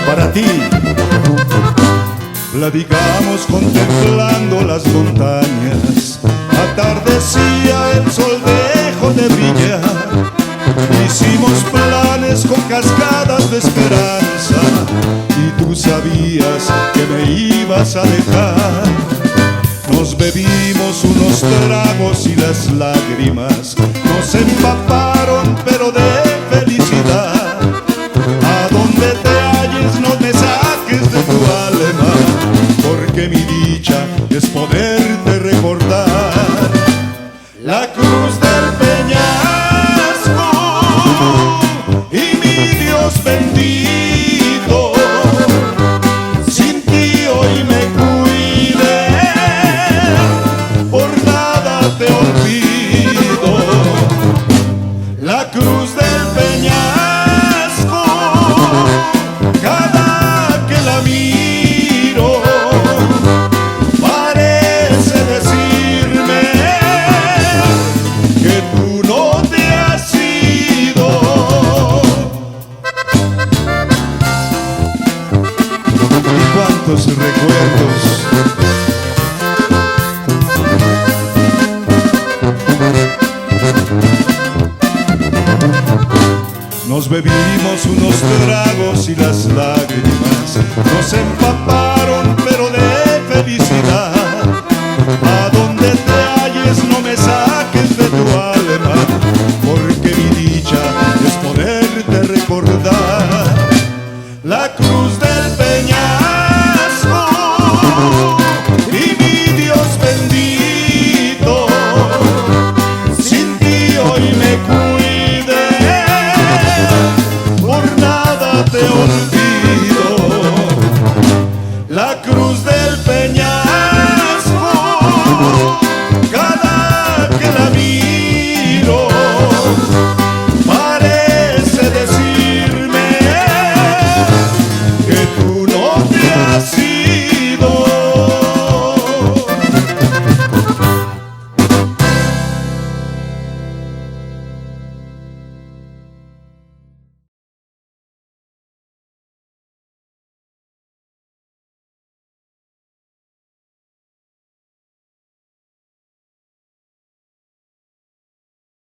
Para ti. Platicamos contemplando las montañas, atardecía el sol dejó de brillar. Hicimos planes con cascadas de esperanza y tú sabías que me ibas a dejar. Nos bebimos unos tragos y las lágrimas nos empaparon pero de felicidad. A donde te halles no me saques de tu alma, porque mi dicha es poderte recordar. La cruz del peñasco y mi Dios bendito, sin ti hoy me cuide, por nada te olvido. La cruz del peñasco, cada que la miro, parece decirme que tú no te has ido. Y cuántos recuerdos. Nos bebimos unos tragos y las lágrimas nos empaparon